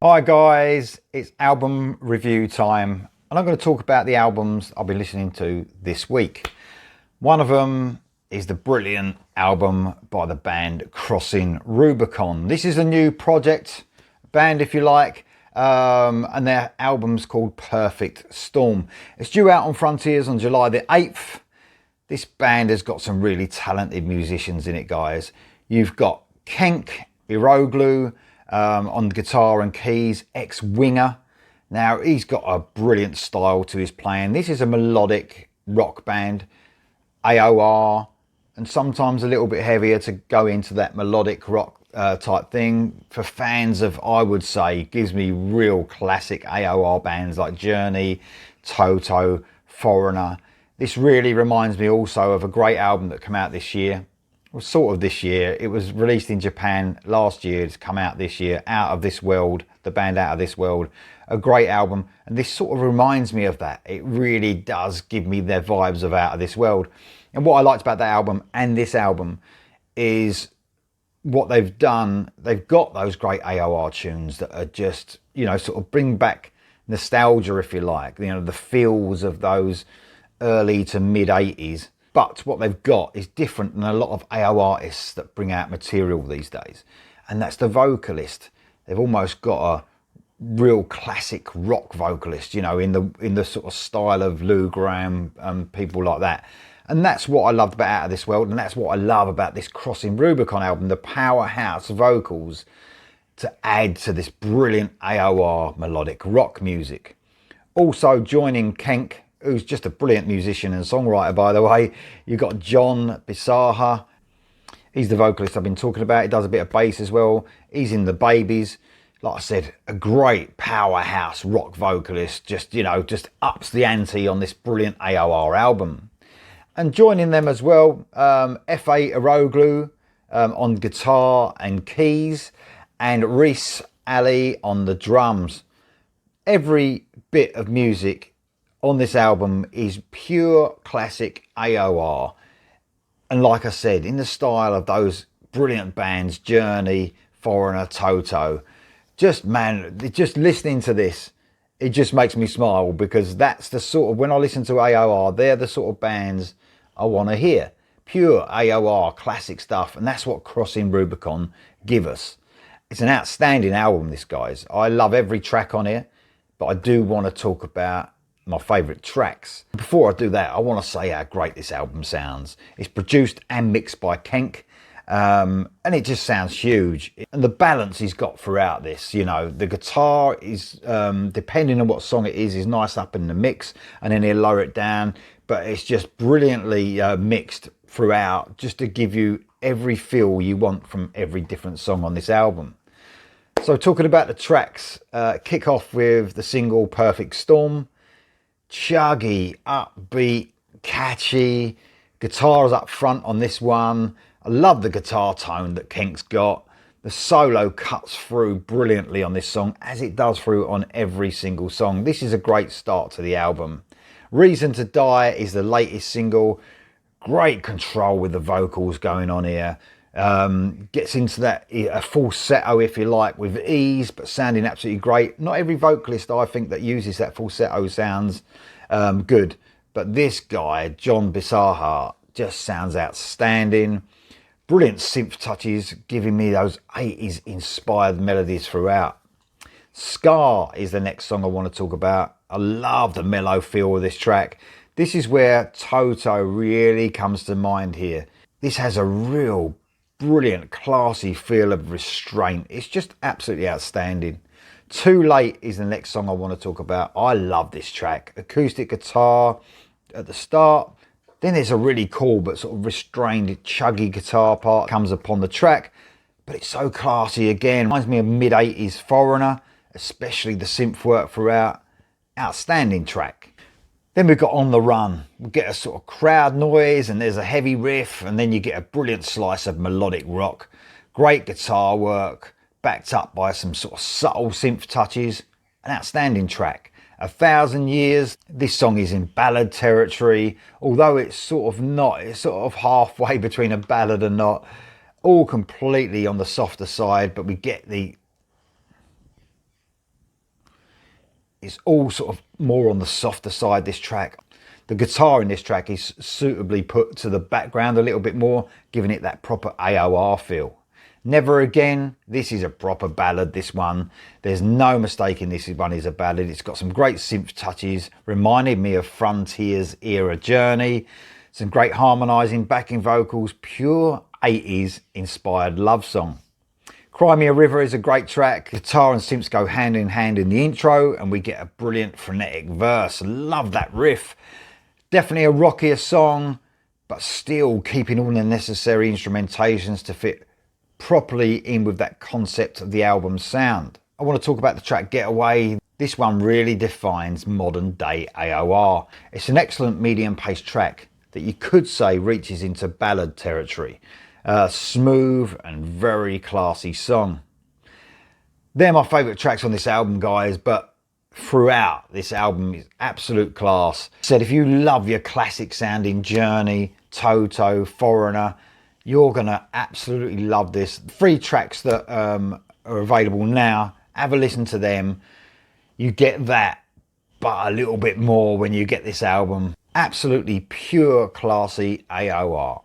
Hi guys, it's album review time and I'm going to talk about the albums I'll be listening to this week. One of them is the brilliant album by the band Crossing Rubicon. This is a new project, band if you like, and their album's called Perfect Storm. It's due out on Frontiers on July the 8th. This band has got some really talented musicians in it, guys. You've got Kenk Iroglu on guitar and keys, ex-Winger. Now, he's got a brilliant style to his playing. This is a melodic rock band, AOR, and sometimes a little bit heavier to go into that melodic rock type thing. For fans of, I would say, gives me real classic AOR bands like Journey, Toto, Foreigner. This really reminds me also of a great album that came out this year. Well, sort of this year. It was released in Japan last year. It's come out this year. Out of This World, the band Out of This World. A great album. And this sort of reminds me of that. It really does give me their vibes of Out of This World. And what I liked about that album and this album is what they've done. They've got those great AOR tunes that are just, you know, sort of bring back nostalgia, if you like. You know, the feels of those early to mid 80s. But what they've got is different than a lot of AO artists that bring out material these days. And that's the vocalist. They've almost got a real classic rock vocalist, you know, in the sort of style of Lou Gramm and people like that. And that's what I loved about Out of This World. And that's what I love about this Crossing Rubicon album, the powerhouse vocals to add to this brilliant AOR melodic rock music. Also joining Kenk, who's just a brilliant musician and songwriter, by the way. You've got John Bisaha. He's the vocalist I've been talking about. He does a bit of bass as well. He's in the Babies. Like I said, a great powerhouse rock vocalist. Just, you know, just ups the ante on this brilliant AOR album. And joining them as well, F.A. Iroglu on guitar and keys, and Reese Ali on the drums. Every bit of music on this album is pure classic AOR. And like I said, in the style of those brilliant bands, Journey, Foreigner, Toto. Just, man, just listening to this, it just makes me smile, because that's the sort of, when I listen to AOR, they're the sort of bands I want to hear. Pure AOR, classic stuff. And that's what Crossing Rubicon give us. It's an outstanding album, this, guys. I love every track on here, but I do want to talk about my favourite tracks. Before I do that, I want to say how great this album sounds. It's produced and mixed by Kenk, and it just sounds huge. And the balance he's got throughout this, you know, the guitar is, depending on what song it is nice up in the mix, and then he'll lower it down, but it's just brilliantly mixed throughout, just to give you every feel you want from every different song on this album. So talking about the tracks, kick off with the single Perfect Storm. Chuggy, upbeat, catchy, guitars up front on this one. I love the guitar tone that Kenk's got. The solo cuts through brilliantly on this song, as it does through on every single song. This is a great start to the album. Reason to Die is the latest single. Great control with the vocals going on here. Gets into that a falsetto, if you like, with ease, but sounding absolutely great. Not every vocalist, I think, that uses that falsetto sounds good, but this guy, John Bisaha, just sounds outstanding. Brilliant synth touches, giving me those 80s inspired melodies throughout. Scar is the next song I want to talk about. I love the mellow feel of this track. This is where Toto really comes to mind here. This has a real brilliant, classy feel of restraint. It's just absolutely outstanding. Too Late is the next song I want to talk about. I love this track. Acoustic guitar at the start. Then there's a really cool but sort of restrained, chuggy guitar part comes upon the track. But it's so classy again. Reminds me of mid-80s Foreigner, especially the synth work throughout. Outstanding track. Then we've got On the Run. We get a sort of crowd noise, and there's a heavy riff, and then you get a brilliant slice of melodic rock. Great guitar work, backed up by some sort of subtle synth touches. An outstanding track. 1,000 Years. This song is in ballad territory, although it's sort of not. It's sort of halfway between a ballad and not. All completely on the softer side, but we get the It's all sort of more on the softer side, this track. The guitar in this track is suitably put to the background a little bit more, giving it that proper AOR feel. Never Again, this is a proper ballad, this one. There's no mistaking this one is a ballad. It's got some great synth touches, reminded me of Frontiers era Journey. Some great harmonising backing vocals, pure 80s inspired love song. Cry Me a River is a great track. Guitar and synths go hand in hand in the intro and we get a brilliant frenetic verse. Love that riff. Definitely a rockier song, but still keeping all the necessary instrumentations to fit properly in with that concept of the album's sound. I want to talk about the track Getaway. This one really defines modern day AOR. It's an excellent medium paced track that you could say reaches into ballad territory. Smooth and very classy song. They're my favourite tracks on this album, guys, but throughout this album is absolute class. Said if you love your classic sounding Journey, Toto, Foreigner, you're gonna absolutely love this. 3 tracks that are available now, have a listen to them. You get that, but a little bit more when you get this album. Absolutely pure, classy AOR.